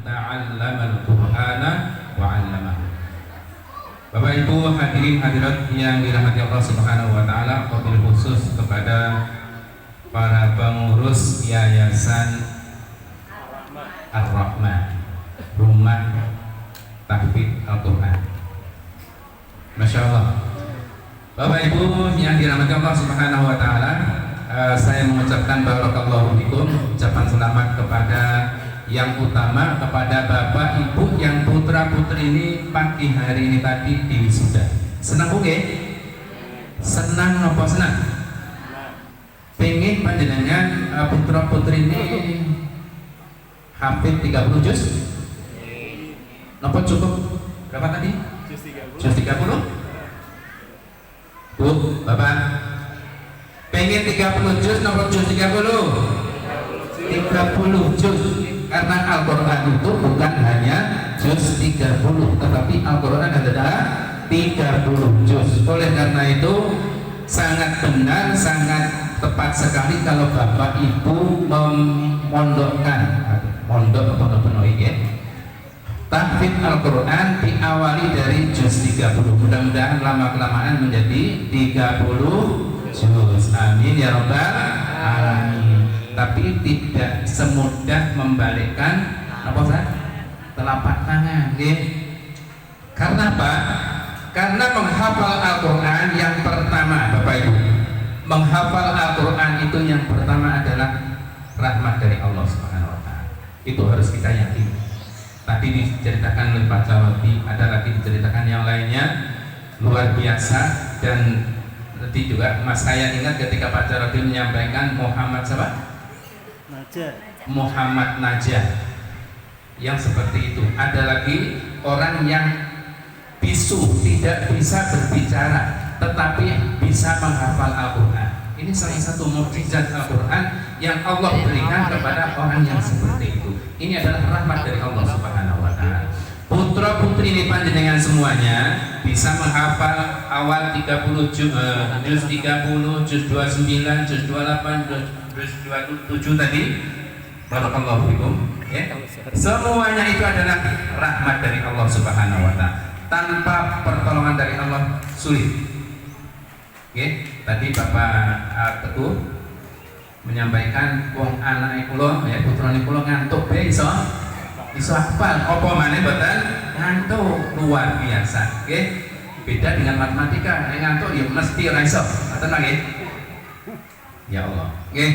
ta'allamal Qur'ana wa 'allamahu. Bapak Ibu hadirin hadirat yang dirahmati Allah Subhanahu wa taala, wabil khusus kepada para pengurus Yayasan Ar-Rahman, Rumah Tahfidz Al-Qur'an. Masya Allah. Bapak Ibu yang dirahmati Allah Subhanahu wa taala, saya mengucapkan barakallahu fikum, ucapan selamat kepada yang utama kepada Bapak Ibu yang putra putri ini pagi hari ini tadi di wisuda. Senang bukan? Senang apa senang? Pengen panjenengan putra putri ini hampir 30 juz? Napa cukup? Berapa tadi? Juz 30? Bu, Bapak pengen 30 juz napa juz 30? 30 juz. Karena Al-Quran itu bukan hanya juz 30, tetapi Al-Quran adalah 30 juz. Oleh karena itu sangat benar, sangat tepat sekali kalau Bapak Ibu memondokkan mondok atau tahfidz Al-Quran diawali dari juz 30. Mudah-mudahan lama-kelamaan menjadi 30 juz. Amin ya rabbal alamin. Tapi tidak semudah membalikkan apa Ustaz? Telapak tangan, okay? Karena apa? Karena menghafal Al-Quran yang pertama, Bapak Ibu, menghafal Al-Quran itu yang pertama adalah rahmat dari Allah Subhanahu wa taala. Itu harus kita yakini. Tadi diceritakan oleh Pak Cawati, ada lagi diceritakan yang lainnya luar biasa. Dan tadi juga Mas saya ingat ketika Pak Cawati menyampaikan Muhammad siapa? Muhammad Najah yang seperti itu. Ada lagi orang yang bisu, tidak bisa berbicara tetapi bisa menghafal Al-Quran. Ini salah satu mukjizat Al-Quran yang Allah berikan kepada orang yang seperti itu. Ini adalah rahmat dari Allah Subhanahu wa taala. Putra putri ini panjenengan semuanya bisa menghafal awal 30 juz 30, juz 29, juz 28, juz 27 tadi. Barakallahu fikum, ya. Semuanya itu adalah rahmat dari Allah Subhanahu wa taala. Tanpa pertolongan dari Allah sulit. Oke, tadi Bapak Teguh menyampaikan wong anak kula ya putrane kula ngantuk bae iso hafal apa maneh mboten ngantuk, luar biasa. Oke. Beda dengan matematika, nek ngantuk ya mesti ora iso. Ngoten nggih. Ya Allah. Oke.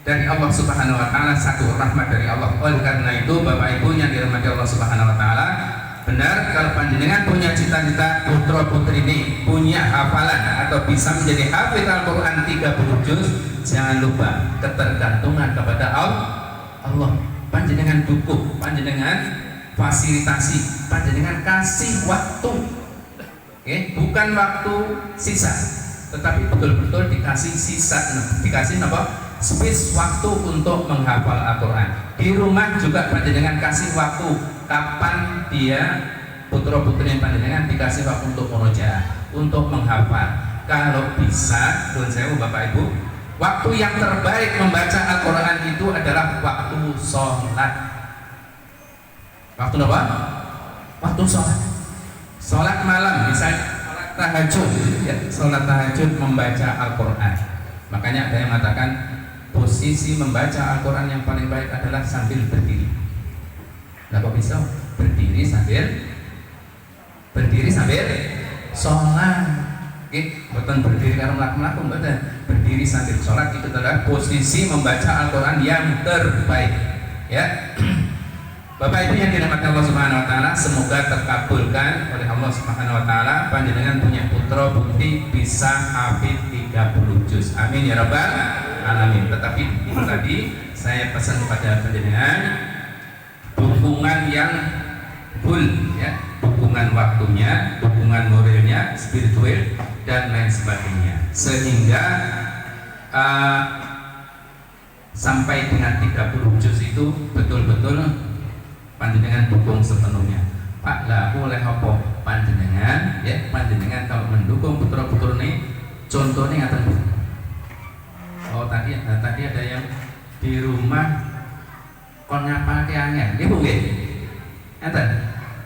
Dari Allah Subhanahu wa taala, satu rahmat dari Allah. Oleh karena itu Bapak Ibu yang dirahmati Allah Subhanahu wa taala, benar kalau panjenengan punya cita-cita putra putri ini punya hafalan atau bisa menjadi hafidz Al-Quran 30 juz, jangan lupa ketergantungan kepada Allah. Panjenengan dukung, panjenengan fasilitasi, panjenengan kasih waktu. Oke, bukan waktu sisa, tetapi betul-betul dikasih sisa, dikasih apa? Space waktu untuk menghafal Al-Quran. Di rumah juga panjenengan kasih waktu kapan dia putra putri panjenengan dikasih waktu untuk murojaah, untuk menghafal. Kalau bisa, nuwun sewu Bapak Ibu, waktu yang terbaik membaca Al-Quran itu adalah waktu sholat. Waktu apa? Waktu sholat. Sholat malam, misalnya sholat tahajud, ya, sholat tahajud membaca Al-Quran. Makanya ada yang mengatakan posisi membaca Al-Quran yang paling baik adalah sambil berdiri. Nah kok bisa? Berdiri sambil sholat. Bukan berdiri karena melakukan, bukan. Berdiri sambil sholat itu adalah posisi membaca Al-Quran yang terbaik. Ya, Bapak Ibu yang dirahmati Allah Subhanahu wa taala, semoga terkabulkan oleh Allah Subhanahu wa taala panjenengan punya putra putri bisa hafidz 30 juz. Amin ya rabbal alamin. Tetapi itu tadi saya pesan kepada panjenengan dukungan yang full, ya, dukungan waktunya, dukungan moralnya, spiritual dan lain sebagainya, sehingga sampai dengan 30 juz itu betul-betul panjenengan dukung sepenuhnya. Pak lah oleh apa panjenengan, ya, panjenengan kalau mendukung putra-putra ini contohnya ngaten. Oh tadi ada yang di rumah kon ngapalke angel nggih Bu nggih enten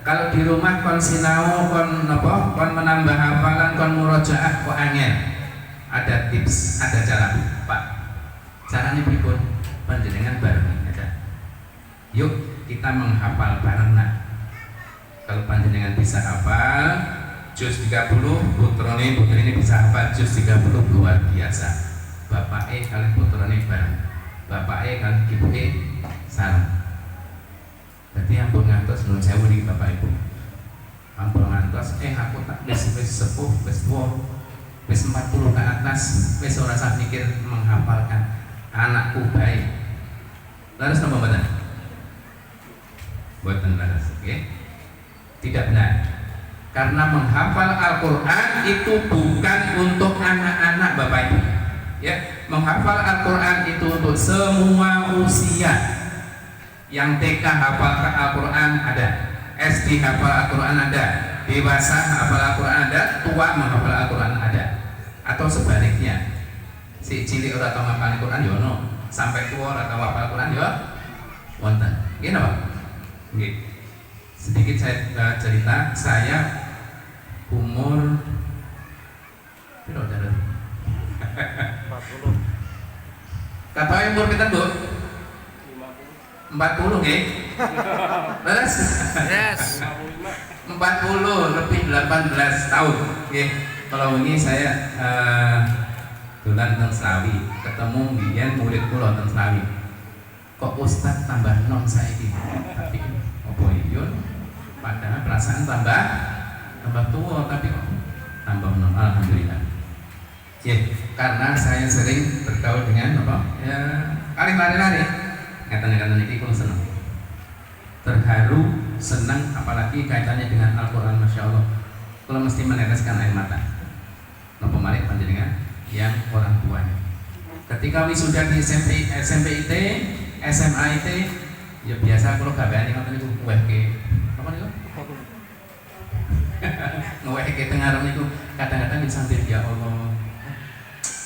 kalau di rumah kon sinau kon napa kon menambah hafalan kon murojaah kok angel ada tips ada cara Pak caranya pripun panjenengan bareng ada yuk kita menghafal bareng nah kalau panjenengan bisa hafal juz 30 putrane putri ini bisa hafal juz 30 luar biasa bapak kalian putrane bareng bapak kalian ibu salam jadi ampun ngantos nun sewu niki bapak ibu ampun ngantos aku tak wis sepuh wis tua wis 40 ke atas wis ora usah mikir menghafalkan anakku baik laras napa mboten mboten laras nggih tidak benar karena menghafal Al-Quran itu bukan untuk anak-anak bapak ibu ya menghafal Al-Quran itu untuk semua usia yang TK hafal Al-Quran ada SD hafal Al-Quran ada dewasa hafal Al-Quran ada tua menghafal Al-Quran ada atau sebaliknya si cilik ora tau hafal Al-Quran yo ono sampai tua ora tau hafal Al-Quran yo wonten nggih napa nggih sedikit saya cerita saya umur piro jalan 40 kata umur kita Bu 40 nggih beres yes 40 lebih 18 tahun nggih kalau ini saya dolan teng Slawi ketemu biyen murid kula teng Slawi kok ustaz tambah nom saiki tapi opo iya padahal perasaan tambah tua tapi kok tambah nom alhamdulillah ya karena saya sering bergaul dengan apa ya lari kata-kata ini kalau senang terharu senang apalagi kaitannya dengan Al-Quran Masya Allah kalau mesti meneteskan air mata nopo mari panjenengan yang orang tuanya ketika wisuda di SMP IT SMA IT ya biasa kalau gaweane ngoten niku ngewehke apa niku ngewehke tengaran niku kadang-kadang sambil ya Allah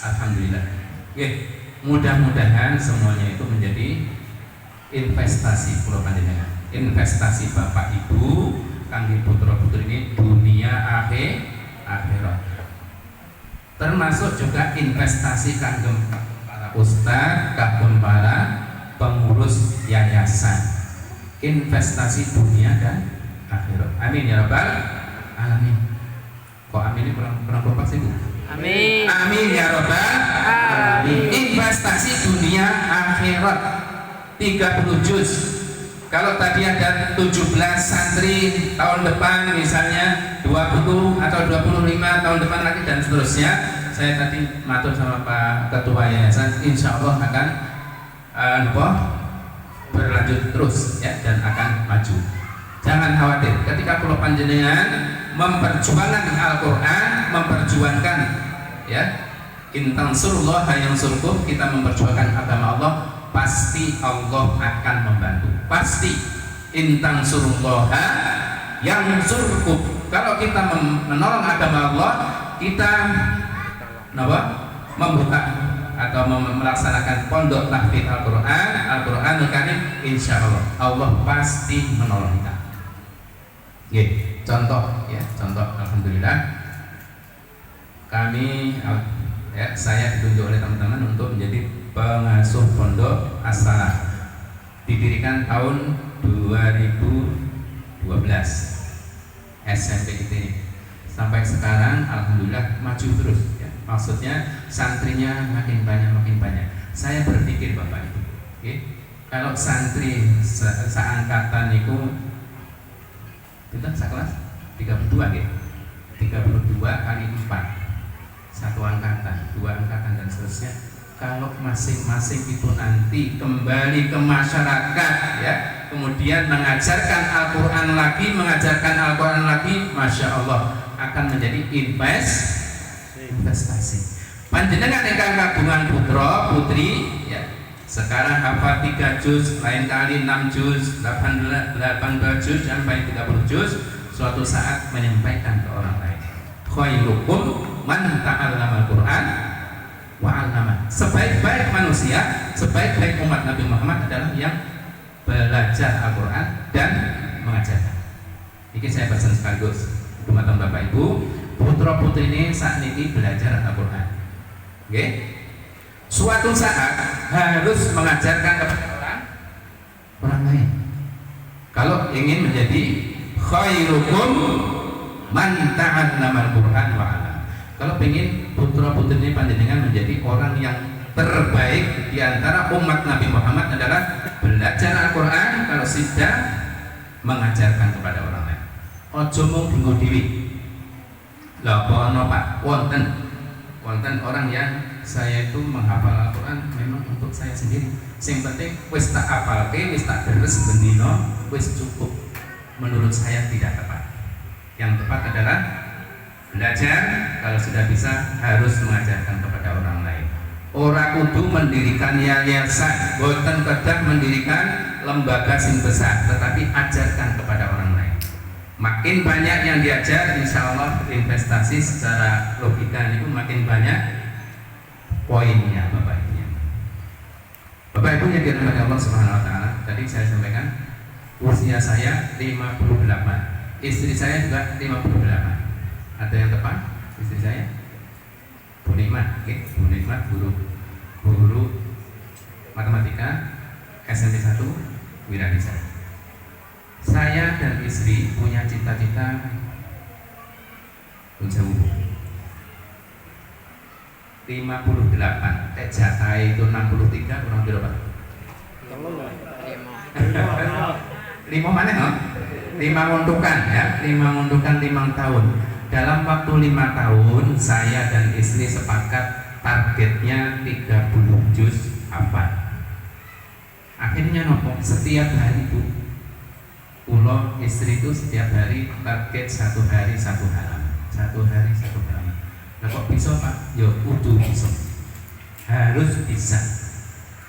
alhamdulillah nggih mudah-mudahan semuanya itu menjadi investasi pulau panjenengan investasi bapak ibu kangge putra putri ini dunia akhirat termasuk juga investasi kangge para ustaz kagem para pengurus yayasan investasi dunia dan akhirat amin ya rabbal alamin kok amin ini kurang kompak sih Bu amin amin ya rabbal alamin investasi dunia akhirat 30 juz kalau tadi ada 17 santri tahun depan misalnya 20 atau 25 tahun depan lagi dan seterusnya saya tadi matur sama Pak Ketua Yayasan insya Allah akan berlanjut terus ya dan akan maju jangan khawatir ketika pulau panjenengan memperjuangkan Al-Quran memperjuangkan ya intansurullah yansurkum kita memperjuangkan agama Allah pasti Allah akan membantu pasti intansurullah yansurkum kalau kita menolong agama Allah kita membuka atau melaksanakan pondok tahfidz Al-Qur'anul Karim insya Allah pasti menolong kita. Contoh alhamdulillah kami saya ditunjuk oleh teman-teman untuk menjadi pengasuh pondok As-Salah didirikan tahun 2012 SMP ini sampai sekarang alhamdulillah maju terus ya. Maksudnya santrinya makin banyak saya berpikir Bapak Ibu kalau santri seangkatan itu kita sekelas 32 32 kali 4 satu angkatan, 2 angkatan dan seterusnya kalau masing-masing itu nanti kembali ke masyarakat ya kemudian mengajarkan Al-Quran lagi Masya Allah akan menjadi investasi panjenengan ingkang kagungan putra putri ya sekarang hafal 3 juz lain kali 6 juz 18 juz sampai 30 juz suatu saat menyampaikan ke orang lain khairukum man ta'allama Al-Quran wa 'allama sebaik-baik manusia sebaik-baik umat Nabi Muhammad adalah yang belajar Al-Quran dan mengajarkan. Ini saya pesan sekaligus teman-teman Bapak Ibu, putra putri ini saat ini belajar Al-Quran. Oke? Suatu saat harus mengajarkan kepada orang lain. Kalau ingin menjadi khairukum man ta'allama al-Quran wa 'allam. Kalau ingin putra putri ini panjenengan menjadi orang yang terbaik di antara umat Nabi Muhammad adalah belajar Al-Quran, kalau sudah mengajarkan kepada orang lain. Ojo mung dinggo dhewe. Lah apa Pak? Wonten orang yang saya itu menghafal Al-Quran memang untuk saya sendiri. Yang penting wis tak hafalke, wis tak deres bendino, wis cukup. Menurut saya tidak tepat. Yang tepat adalah belajar, kalau sudah bisa harus mengajarkan kepada orang lain. Ora kudu mendirikan yayasan, boten kedah mendirikan lembaga sing besar, tetapi ajarkan kepada orang lain. Makin banyak yang diajar, insya Allah investasi secara logika itu makin banyak poinnya, Bapak Ibu. Bapak Ibu yang dirahmati Allah Subhanahu Wa Taala, tadi saya sampaikan usia saya 58, istri saya juga 58. Ada yang tepat? Istri saya Bu Nikmat, oke? Bu Nikmat guru matematika SMP 1 Wiradisa. Saya dan istri punya cita-cita jauh 58, jatah itu 63 kurang berapa? 5 mana no? 5 ngundukan ya, 5 ngundukan 5 tahun. Dalam waktu 5 tahun saya dan istri sepakat targetnya 30 juz hafal. Akhirnya nopo, setiap hari Bu, ulo istri itu setiap hari target 1 hari 1 halaman, 1 hari 1 halaman. Nah kok bisa Pak? Ya kudu bisa, harus bisa.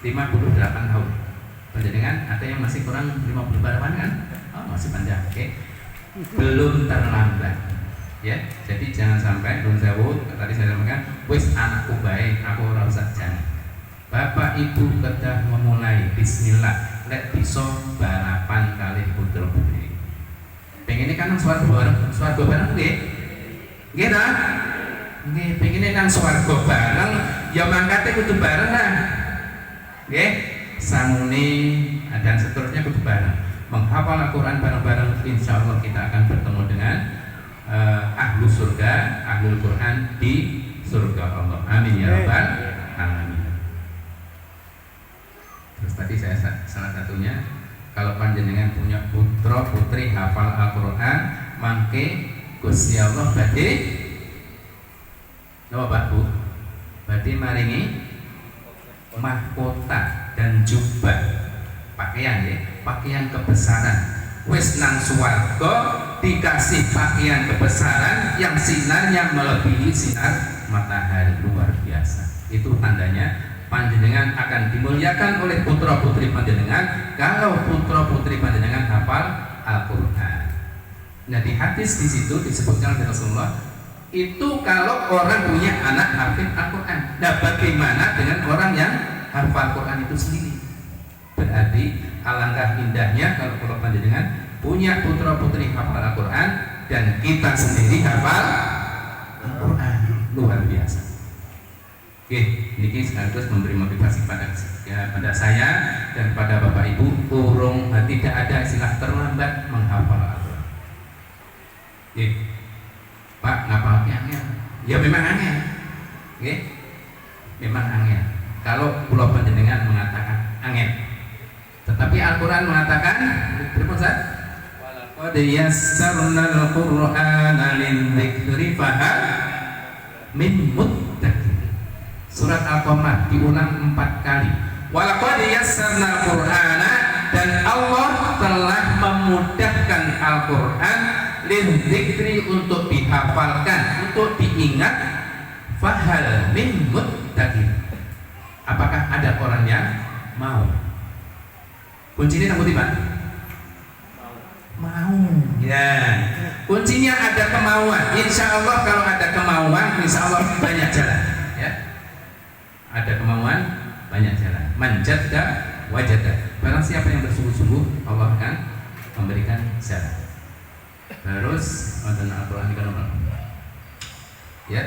58 tahun. Panjenengan ada yang masih kurang 50 halaman kan? Oh masih panjang, oke? Belum terlambat. Ya, jadi jangan sampai nun sewu, tadi saya sampaikan, wis anakku baik, aku ora usah jangan. Bapak Ibu kedah memulai bismillah, lek bisa balapan kali putra putri. Pengen kan nang swarga bareng nggih? Nggih ta? Nggih, pengen nang swarga bareng, ya mangkate kudu bareng lah. Nggih, sangune dan seterusnya kudu bareng. Menghafal Al-Quran bareng-bareng, insya Allah kita akan bertemu dengan ahlu surga, ahlul Quran di surga Allah. Amin ya rabbal alamin. Terus tadi saya salah satunya, kalau panjenengan punya putra putri hafal Al-Quran, mangke Gusti Allah badhe napa Pak Bu? Badhe maringi mahkota dan jubah, pakaian ya, pakaian kebesaran. Wis nang swarga dikasih pakaian kebesaran yang sinarnya melebihi sinar matahari, luar biasa. Itu tandanya panjenengan akan dimuliakan oleh putra putri panjenengan kalau putra putri panjenengan hafal Al-Quran. Nah di hadis di situ disebutkan oleh Rasulullah itu kalau orang punya anak hafid Al-Quran. Nah bagaimana dengan orang yang hafal Quran itu sendiri? Berarti alangkah indahnya kalau panjenengan punya putra putri hafal Al-Quran dan kita sendiri hafal Al-Quran, luar biasa. Oke, ini sekaligus memberi motivasi pada saya dan pada Bapak Ibu, tidak ada istilah terlambat menghafal Al-Quran. Oke, Pak ngapalnya angel? Ya memang angel. Oke, memang angel. Kalau pulau panjenengan mengatakan angel, tetapi Al-Quran mengatakan, walaqad yassarnal Qur'ana lidzikri fahal min muddakir. Surat Al-Qamar diulang 4 kali. Walaqad yassarnal Qur'ana, dan Allah telah memudahkan Al-Quran lidzikri, untuk dihafalkan, untuk diingat, fahal min muddakir. Apakah ada orang yang mau? Kuncinya nang Pak? Mau. Ya. Kuncinya ada kemauan. Insya Allah kalau ada kemauan, insya Allah banyak jalan. Ya. Ada kemauan, banyak jalan. Man jadda wajada. Barang siapa yang bersungguh-sungguh, Allah akan memberikan jalan. Terus Al-Quran ya,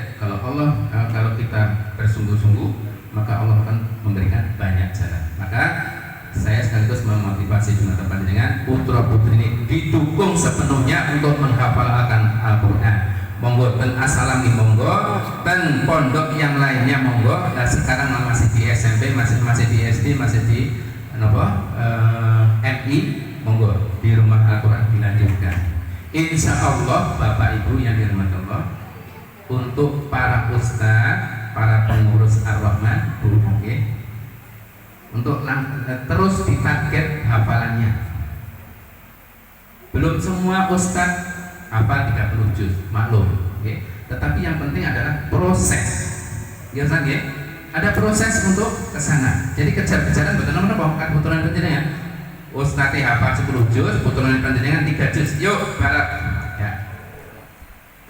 kalau kita bersungguh-sungguh, maka Allah akan memberikan banyak jalan. Maka saya sekaligus memotivasi jemaah panjenengan, putra putri ini didukung sepenuhnya untuk menghafalkan Al-Quran. Monggo dan asalami monggo, dan pondok yang lainnya monggo. Nah, sekarang masih di SMP, masih di SD, masih di MI, monggo di rumah Al-Quran dilanjutkan. Insya Allah Bapak Ibu yang dirahmati Allah, untuk para ustaz, para pengurus Ar-Rahman, untuk terus ditarget hafalannya. Belum semua ustaz hafal 30 juz, maklum, tetapi yang penting adalah proses. Ya Ustaz, ada proses untuk kesana. Jadi kejar-kejaran betul nama kan putulan panjenengan. Ustaz hafal 10 juz, putulan panjenengan 3 juz. Yuk barat. Ya.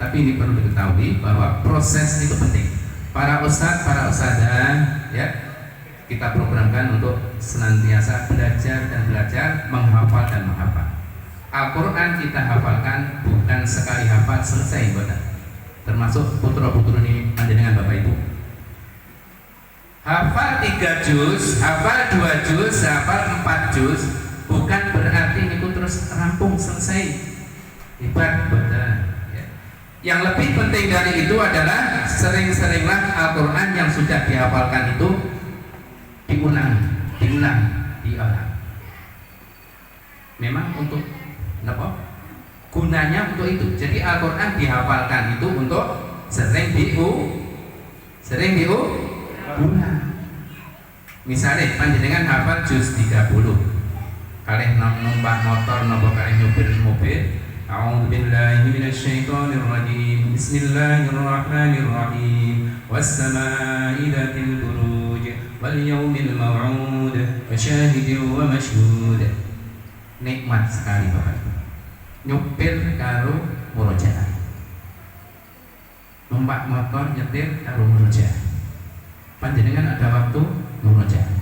Tapi ini perlu diketahui bahwa proses itu penting. Para ustaz, para ustazah, ya, kita programkan untuk senantiasa belajar dan belajar, menghafal dan menghafal. Al-Quran kita hafalkan bukan sekali hafal selesai, bukan. Termasuk putra-putri ini panjenengan Bapak Ibu. Hafal 3 juz, hafal 2 juz, hafal 4 juz, bukan berarti itu terus rampung selesai. Hebat, betul. Ya. Yang lebih penting dari itu adalah sering-seringlah Al-Quran yang sudah dihafalkan itu diulang. Memang untuk apa? Gunanya untuk itu. Jadi Al-Quran dihafalkan itu untuk sering diulang. Misalnya panjenengan hafal juz 30, kalih numpak motor napa kalih nyupir mobil, a'udzubillahi minasyaitonir rajim, bismillahirrahmanirrahim, was-samaa'i dzatil buruj, wal yaumil maw'ud, wa syahidin wa masyhud. Nikmat sekali Bapak Ibu. Nyupir karo murojaah, numpak motor nyetir karo murojaah. Panjenengan ada waktu murojaah.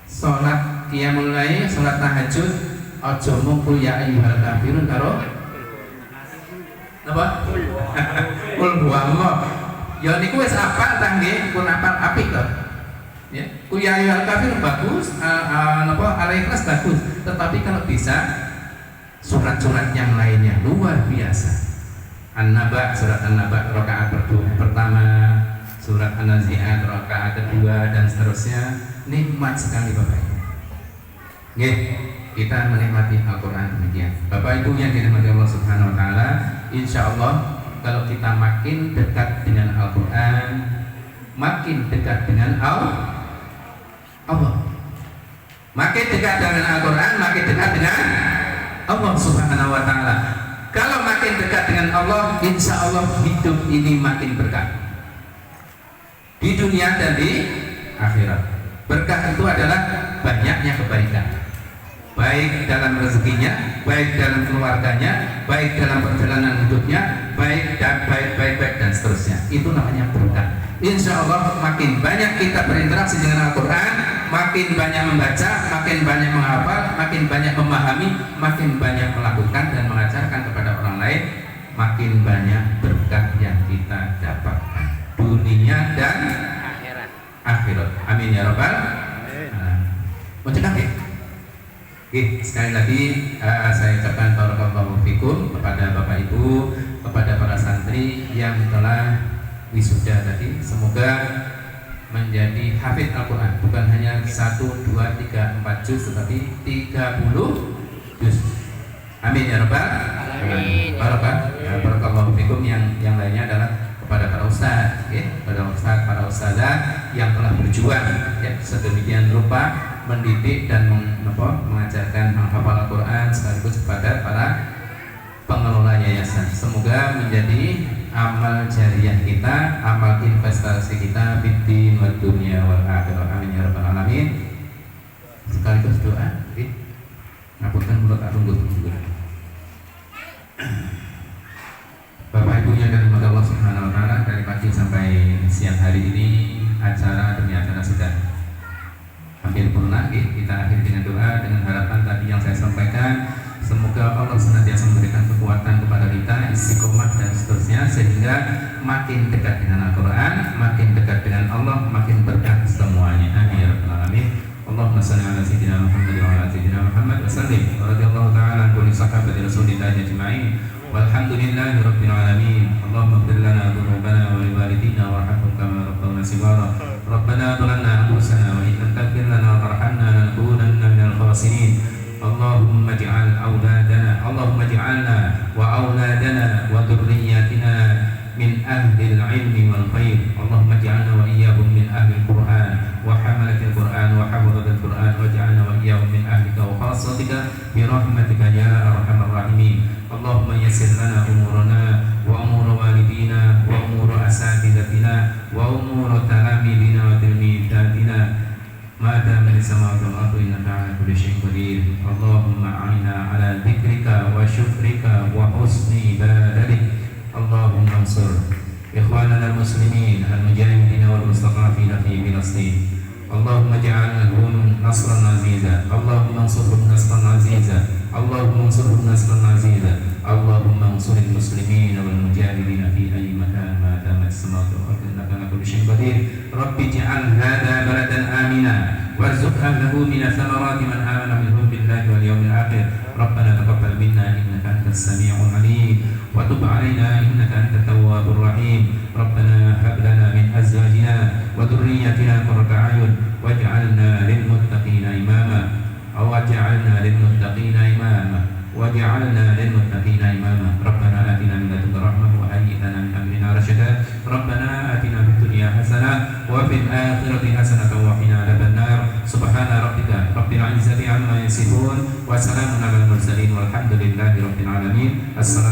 Salat qiyamul lail, salat tahajud, aja mung ya ayyuhal kafirun karo napa? Qul huwallah. Ya niku wis apal ta nggih, pun apal apik to. Ya, qul ya ayyuhal kafirun bagus, Al-Ikhlas bagus. Tetapi kalau bisa surat-surat yang lainnya luar biasa. An-Naba, surat An-Naba rakaat pertama, surat An-Nazi'at rakaat kedua, dan seterusnya. Nikmat sekali Bapak Ibu. Nggih, kita menikmati Al-Quran demikian. Bapak Ibu yang dirahmati Allah Subhanahu wa taala, insyaallah kalau kita makin dekat dengan Al-Quran, makin dekat dengan Allah. Makin dekat dengan Al-Quran, makin dekat dengan Allah Subhanahu wa taala. Kalau makin dekat dengan Allah, insya Allah hidup ini makin berkah di dunia dan di akhirat. Berkah itu adalah banyaknya kebaikan, baik dalam rezekinya, baik dalam keluarganya, baik dalam perjalanan hidupnya, baik dan seterusnya. Itu namanya berkah. Insya Allah makin banyak kita berinteraksi dengan Al-Quran, makin banyak membaca, makin banyak menghafal, makin banyak memahami, makin banyak melakukan dan mengajarkan kepada orang lain, makin banyak berkah yang kita dapatkan dunia dan akhirat. Amin ya rabbal alamin. Mau cekak ya? Oke, sekali lagi saya ucapkan barakallahu fikum kepada Bapak Ibu, kepada para santri yang telah wisuda tadi. Semoga menjadi hafid Al-Quran, bukan hanya 1, 2, 3, 4 juz, tetapi 30 juz. Amin ya rabbal alamin. Barakallahu fikum. Yang lainnya adalah kepada para ustaz, kepada ustaz, para ustazah yang telah berjuang sedemikian rupa mendidik dan mengajarkan menghafal Al-Quran, sekaligus kepada para pengelola yayasan. Semoga menjadi amal jariah kita, amal investasi kita fid-din wad dunya wal akhirah. Amin ya rabbal alamin. Sekaligus doa, ngapunten mulut atunggu. Bapak Ibu yang dirahmati Allah Subhanahu wa taala, dari pagi sampai siang hari ini acara demi acara sudah akhirna, kita akhiri dengan doa dengan harapan tadi yang saya sampaikan. Semoga Allah senantiasa memberikan kekuatan kepada kita, istiqomah dan seterusnya, sehingga makin dekat dengan Al-Quran, makin dekat dengan Allah, makin berkah semuanya. Amin ya rabbal alamin. Allahumma shalli ala sayyidina Muhammad wa ala sayyidina Muhammad wa sallim. Radhiyallahu ta'ala an kulli sahabati Rasulillah ajma'in. Walhamdulillahi rabbil alamin. Allahumma ighfir lana dhunubana wa li walidina warhamhum kama rabbawna shighara. Rabbana dhalamna anfusana wa in lam taghfir lana wa tarhamna lanakunanna minal khasirin. اللهم اجعل اجعلنا واولادنا وذرياتنا من اهل العلم والخير. اللهم اجعلنا واياهم من اهل القران وحملة القران وحفظة القران، واجعلنا واياهم من اهلك وخاصتك برحمتك يا ارحم الراحمين. اللهم يسر لنا امورنا وامور والدينا وامور اساتذتنا وامور تلاميذنا وتلميذاتنا ما دام السماوات والارض انك على كل شيء قدير. اللهم اعنا على ذكرك وشكرك وحسن عبادتك. اللهم انصر اخواننا المسلمين المجاهدين والمستضعفين في فلسطين. اللهم اجعلهم نصرا عزيزا. اللهم انصرهم نصرا عزيزا. اللهم انصرهم نصرا عزيزا. اللهم انصر المسلمين والمجاهدين في اي مكان ما دامت السماوات والارض انك على كل شيء قدير. رب اجعل هذا بلدا امنا وارزق اهله من الثمرات من امن منهم بالله واليوم الاخر. ربنا تقبل منا انك انت السميع العليم وتب علينا انك انت التواب الرحيم. ربنا هب لنا من ازواجنا وذرياتنا قرة اعين واجعلنا للمتقين اماما ربنا آتنا من لدنك رحمة وهيئ لنا من أمرنا رشدا. ربنا آتنا في الدنيا حسنة وفي الآخرة حسنة وقنا عذاب النار. سبحان ربك رب العزة عما يصفون وسلام على المرسلين والحمد لله رب العالمين. السلام